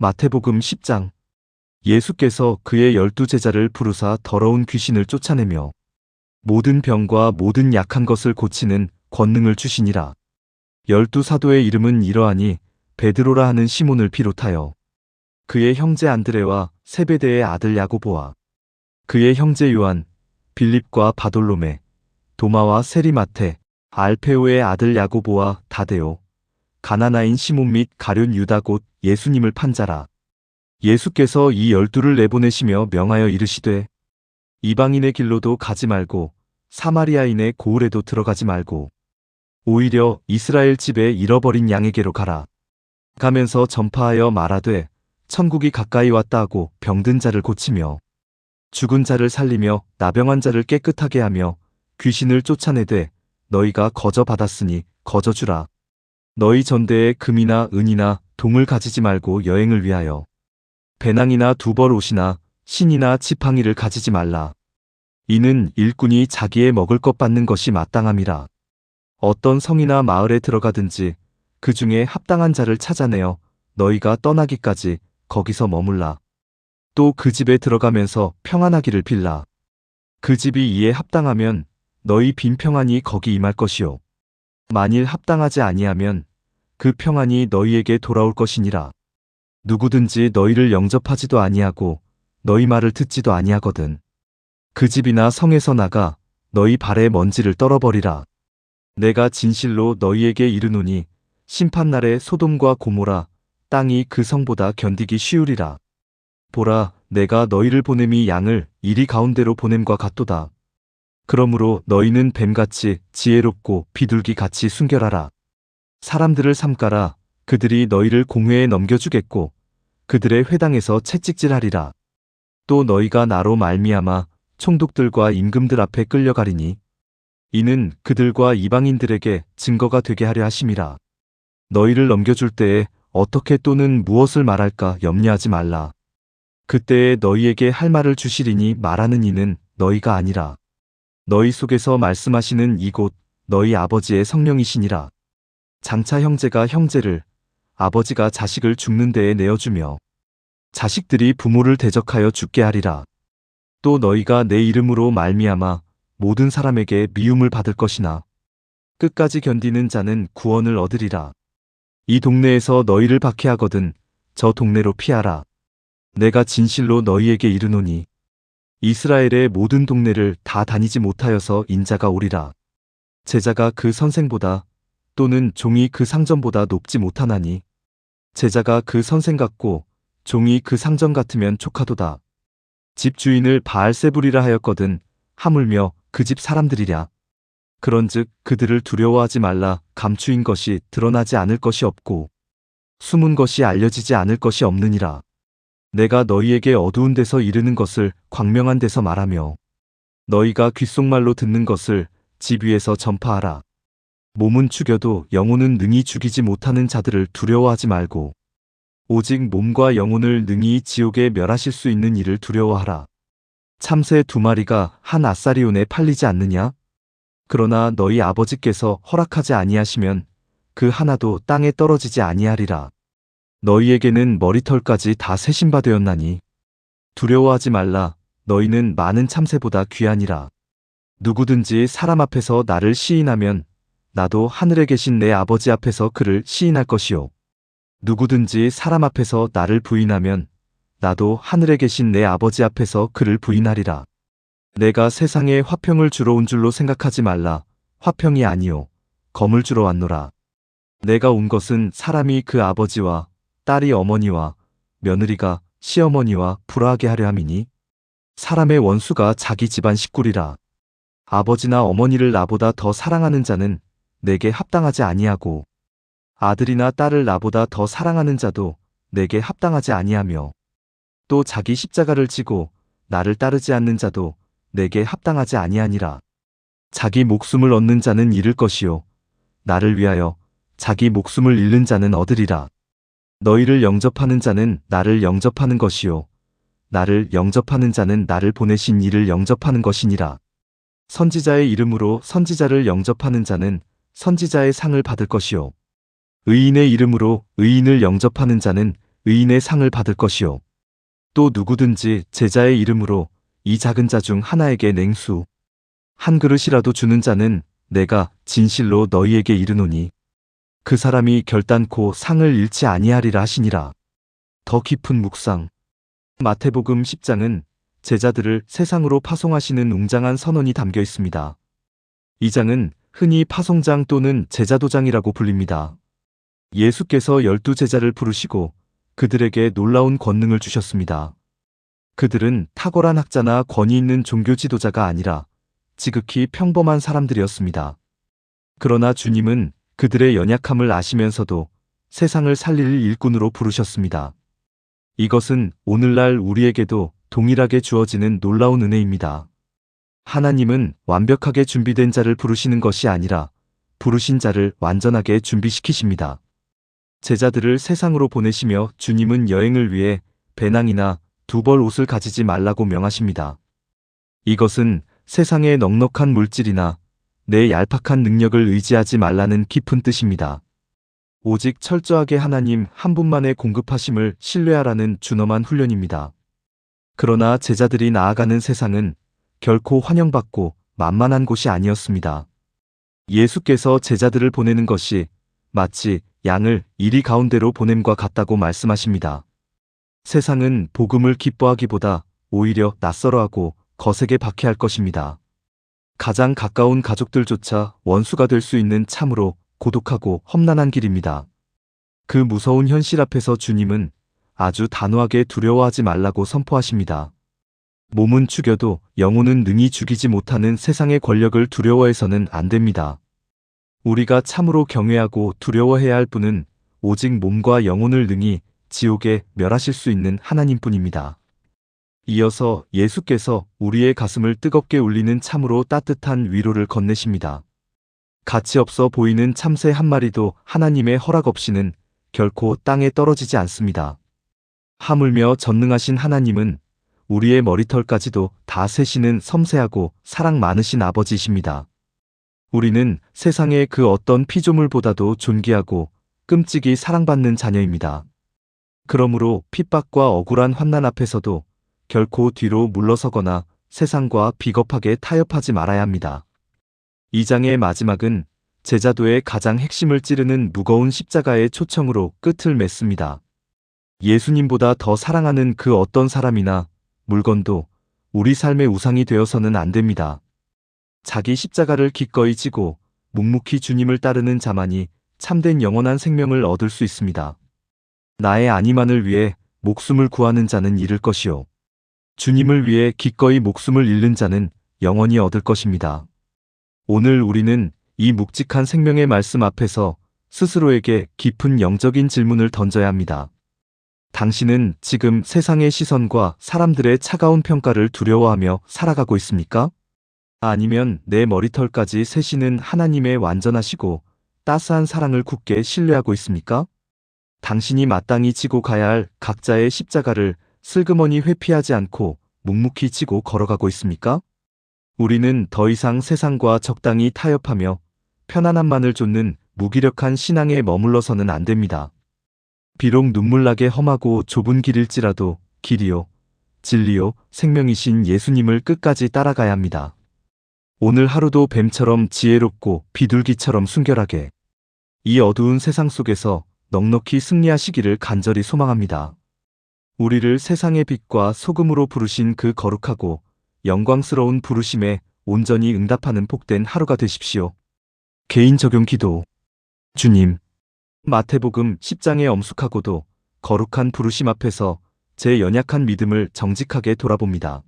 마태복음 10장. 예수께서 그의 12제자를 부르사 더러운 귀신을 쫓아내며 모든 병과 모든 약한 것을 고치는 권능을 주시니라. 12사도의 이름은 이러하니 베드로라 하는 시몬을 비롯하여 그의 형제 안드레와 세베대의 아들 야고보와 그의 형제 요한, 빌립과 바돌로메, 도마와 세리마테, 알페오의 아들 야고보와 다데오, 가나나인 시몬 및 가룟 유다 곧 예수님을 판 자라. 예수께서 이 12를 내보내시며 명하여 이르시되 이방인의 길로도 가지 말고 사마리아인의 고을에도 들어가지 말고 오히려 이스라엘 집에 잃어버린 양에게로 가라. 가면서 전파하여 말하되 천국이 가까이 왔다 하고 병든 자를 고치며 죽은 자를 살리며 나병한 자를 깨끗하게 하며 귀신을 쫓아내되 너희가 거저 받았으니 거저 주라. 너희 전대에 금이나 은이나 동을 가지지 말고 여행을 위하여 배낭이나 두벌 옷이나 신이나 지팡이를 가지지 말라. 이는 일꾼이 자기의 먹을 것 받는 것이 마땅함이라. 어떤 성이나 마을에 들어가든지 그 중에 합당한 자를 찾아내어 너희가 떠나기까지 거기서 머물라. 또 그 집에 들어가면서 평안하기를 빌라. 그 집이 이에 합당하면 너희 빈 평안이 거기 임할 것이요. 만일 합당하지 아니하면 그 평안이 너희에게 돌아올 것이니라. 누구든지 너희를 영접하지도 아니하고 너희 말을 듣지도 아니하거든 그 집이나 성에서 나가 너희 발에 먼지를 떨어버리라. 내가 진실로 너희에게 이르노니 심판날에 소돔과 고모라 땅이 그 성보다 견디기 쉬우리라. 보라, 내가 너희를 보냄이 양을 이리 가운데로 보냄과 같도다. 그러므로 너희는 뱀같이 지혜롭고 비둘기같이 순결하라. 사람들을 삼가라. 그들이 너희를 공회에 넘겨주겠고 그들의 회당에서 채찍질하리라. 또 너희가 나로 말미암아 총독들과 임금들 앞에 끌려가리니 이는 그들과 이방인들에게 증거가 되게 하려 하심이라. 너희를 넘겨줄 때에 어떻게 또는 무엇을 말할까 염려하지 말라. 그때에 너희에게 할 말을 주시리니 말하는 이는 너희가 아니라 너희 속에서 말씀하시는 이곳 너희 아버지의 성령이시니라. 장차 형제가 형제를 아버지가 자식을 죽는 데에 내어주며 자식들이 부모를 대적하여 죽게 하리라. 또 너희가 내 이름으로 말미암아 모든 사람에게 미움을 받을 것이나 끝까지 견디는 자는 구원을 얻으리라. 이 동네에서 너희를 박해하거든 저 동네로 피하라. 내가 진실로 너희에게 이르노니 이스라엘의 모든 동네를 다 다니지 못하여서 인자가 오리라. 제자가 그 선생보다 또는 종이 그 상전보다 높지 못하나니 제자가 그 선생 같고 종이 그 상전 같으면 족하도다. 집 주인을 바알세불이라 하였거든 하물며 그 집 사람들이랴. 그런즉 그들을 두려워하지 말라. 감추인 것이 드러나지 않을 것이 없고 숨은 것이 알려지지 않을 것이 없느니라. 내가 너희에게 어두운 데서 이르는 것을 광명한 데서 말하며 너희가 귓속말로 듣는 것을 집 위에서 전파하라. 몸은 죽여도 영혼은 능히 죽이지 못하는 자들을 두려워하지 말고 오직 몸과 영혼을 능히 지옥에 멸하실 수 있는 이를 두려워하라. 참새 2마리가 한 아사리온에 팔리지 않느냐? 그러나 너희 아버지께서 허락하지 아니하시면 그 하나도 땅에 떨어지지 아니하리라. 너희에게는 머리털까지 다 세신바 되었나니 두려워하지 말라. 너희는 많은 참새보다 귀하니라. 누구든지 사람 앞에서 나를 시인하면 나도 하늘에 계신 내 아버지 앞에서 그를 시인할 것이요. 누구든지 사람 앞에서 나를 부인하면 나도 하늘에 계신 내 아버지 앞에서 그를 부인하리라. 내가 세상에 화평을 주러 온 줄로 생각하지 말라. 화평이 아니요 검을 주러 왔노라. 내가 온 것은 사람이 그 아버지와 딸이 어머니와 며느리가 시어머니와 불화하게 하려 함이니 사람의 원수가 자기 집안 식구리라. 아버지나 어머니를 나보다 더 사랑하는 자는 내게 합당하지 아니하고 아들이나 딸을 나보다 더 사랑하는 자도 내게 합당하지 아니하며 또 자기 십자가를 지고 나를 따르지 않는 자도 내게 합당하지 아니하니라. 자기 목숨을 얻는 자는 잃을 것이요 나를 위하여 자기 목숨을 잃는 자는 얻으리라. 너희를 영접하는 자는 나를 영접하는 것이요 나를 영접하는 자는 나를 보내신 이를 영접하는 것이니라. 선지자의 이름으로 선지자를 영접하는 자는 선지자의 상을 받을 것이요 의인의 이름으로 의인을 영접하는 자는 의인의 상을 받을 것이요. 또 누구든지 제자의 이름으로 이 작은 자 중 하나에게 냉수 한 그릇이라도 주는 자는 내가 진실로 너희에게 이르노니 그 사람이 결단코 상을 잃지 아니하리라 하시니라. 더 깊은 묵상. 마태복음 10장은 제자들을 세상으로 파송하시는 웅장한 선언이 담겨 있습니다. 이 장은 흔히 파송장 또는 제자도장이라고 불립니다. 예수께서 12제자를 부르시고 그들에게 놀라운 권능을 주셨습니다. 그들은 탁월한 학자나 권위 있는 종교 지도자가 아니라 지극히 평범한 사람들이었습니다. 그러나 주님은 그들의 연약함을 아시면서도 세상을 살릴 일꾼으로 부르셨습니다. 이것은 오늘날 우리에게도 동일하게 주어지는 놀라운 은혜입니다. 하나님은 완벽하게 준비된 자를 부르시는 것이 아니라 부르신 자를 완전하게 준비시키십니다. 제자들을 세상으로 보내시며 주님은 여행을 위해 배낭이나 두벌 옷을 가지지 말라고 명하십니다. 이것은 세상의 넉넉한 물질이나 내 얄팍한 능력을 의지하지 말라는 깊은 뜻입니다. 오직 철저하게 하나님 한 분만의 공급하심을 신뢰하라는 준엄한 훈련입니다. 그러나 제자들이 나아가는 세상은 결코 환영받고 만만한 곳이 아니었습니다. 예수께서 제자들을 보내는 것이 마치 양을 이리 가운데로 보냄과 같다고 말씀하십니다. 세상은 복음을 기뻐하기보다 오히려 낯설어하고 거세게 박해할 것입니다. 가장 가까운 가족들조차 원수가 될 수 있는 참으로 고독하고 험난한 길입니다. 그 무서운 현실 앞에서 주님은 아주 단호하게 두려워하지 말라고 선포하십니다. 몸은 죽여도 영혼은 능히 죽이지 못하는 세상의 권력을 두려워해서는 안 됩니다. 우리가 참으로 경외하고 두려워해야 할 분은 오직 몸과 영혼을 능히 지옥에 멸하실 수 있는 하나님뿐입니다. 이어서 예수께서 우리의 가슴을 뜨겁게 울리는 참으로 따뜻한 위로를 건네십니다. 가치 없어 보이는 참새 한 마리도 하나님의 허락 없이는 결코 땅에 떨어지지 않습니다. 하물며 전능하신 하나님은 우리의 머리털까지도 다 세시는 섬세하고 사랑 많으신 아버지이십니다. 우리는 세상의 그 어떤 피조물보다도 존귀하고 끔찍이 사랑받는 자녀입니다. 그러므로 핍박과 억울한 환난 앞에서도 결코 뒤로 물러서거나 세상과 비겁하게 타협하지 말아야 합니다. 이 장의 마지막은 제자도의 가장 핵심을 찌르는 무거운 십자가의 초청으로 끝을 맺습니다. 예수님보다 더 사랑하는 그 어떤 사람이나 물건도 우리 삶의 우상이 되어서는 안 됩니다. 자기 십자가를 기꺼이 지고 묵묵히 주님을 따르는 자만이 참된 영원한 생명을 얻을 수 있습니다. 나의 안위만을 위해 목숨을 구하는 자는 잃을 것이요. 주님을 위해 기꺼이 목숨을 잃는 자는 영원히 얻을 것입니다. 오늘 우리는 이 묵직한 생명의 말씀 앞에서 스스로에게 깊은 영적인 질문을 던져야 합니다. 당신은 지금 세상의 시선과 사람들의 차가운 평가를 두려워하며 살아가고 있습니까? 아니면 내 머리털까지 세시는 하나님의 완전하시고 따스한 사랑을 굳게 신뢰하고 있습니까? 당신이 마땅히 지고 가야 할 각자의 십자가를 슬그머니 회피하지 않고 묵묵히 지고 걸어가고 있습니까? 우리는 더 이상 세상과 적당히 타협하며 편안함만을 좇는 무기력한 신앙에 머물러서는 안 됩니다. 비록 눈물나게 험하고 좁은 길일지라도 길이요, 진리요, 생명이신 예수님을 끝까지 따라가야 합니다. 오늘 하루도 뱀처럼 지혜롭고 비둘기처럼 순결하게 이 어두운 세상 속에서 넉넉히 승리하시기를 간절히 소망합니다. 우리를 세상의 빛과 소금으로 부르신 그 거룩하고 영광스러운 부르심에 온전히 응답하는 복된 하루가 되십시오. 개인 적용 기도. 주님, 마태복음 10장의 엄숙하고도 거룩한 부르심 앞에서 제 연약한 믿음을 정직하게 돌아봅니다.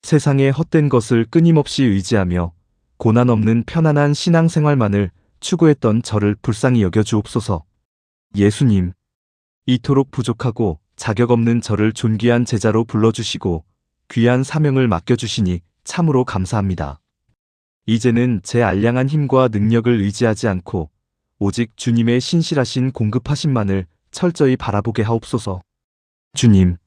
세상의 헛된 것을 끊임없이 의지하며 고난 없는 편안한 신앙생활만을 추구했던 저를 불쌍히 여겨주옵소서. 예수님, 이토록 부족하고 자격 없는 저를 존귀한 제자로 불러주시고 귀한 사명을 맡겨주시니 참으로 감사합니다. 이제는 제 알량한 힘과 능력을 의지하지 않고 오직 주님의 신실하신 공급하심만을 철저히 바라보게 하옵소서. 주님,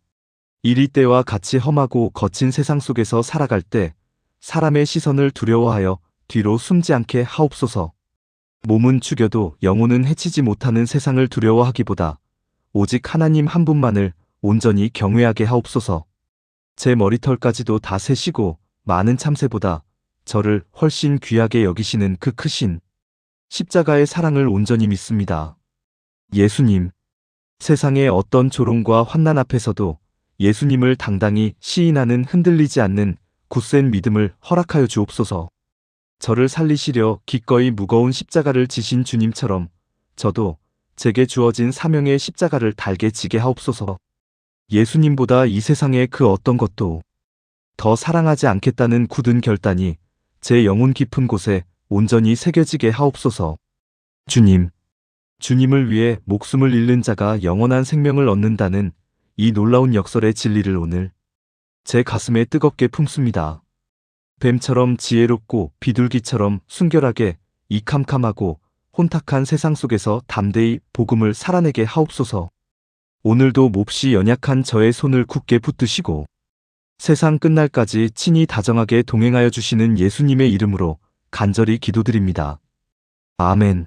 이리 때와 같이 험하고 거친 세상 속에서 살아갈 때 사람의 시선을 두려워하여 뒤로 숨지 않게 하옵소서. 몸은 죽여도 영혼은 해치지 못하는 세상을 두려워하기보다 오직 하나님 한 분만을 온전히 경외하게 하옵소서. 제 머리털까지도 다 세시고 많은 참새보다 저를 훨씬 귀하게 여기시는 그 크신 십자가의 사랑을 온전히 믿습니다. 예수님, 세상의 어떤 조롱과 환난 앞에서도 예수님을 당당히 시인하는 흔들리지 않는 굳센 믿음을 허락하여 주옵소서. 저를 살리시려 기꺼이 무거운 십자가를 지신 주님처럼 저도 제게 주어진 사명의 십자가를 달게 지게 하옵소서. 예수님보다 이 세상의 그 어떤 것도 더 사랑하지 않겠다는 굳은 결단이 제 영혼 깊은 곳에 온전히 새겨지게 하옵소서. 주님, 주님을 위해 목숨을 잃는 자가 영원한 생명을 얻는다는 이 놀라운 역설의 진리를 오늘 제 가슴에 뜨겁게 품습니다. 뱀처럼 지혜롭고 비둘기처럼 순결하게 이 캄캄하고 혼탁한 세상 속에서 담대히 복음을 살아내게 하옵소서. 오늘도 몹시 연약한 저의 손을 굳게 붙드시고 세상 끝날까지 친히 다정하게 동행하여 주시는 예수님의 이름으로 간절히 기도드립니다. 아멘.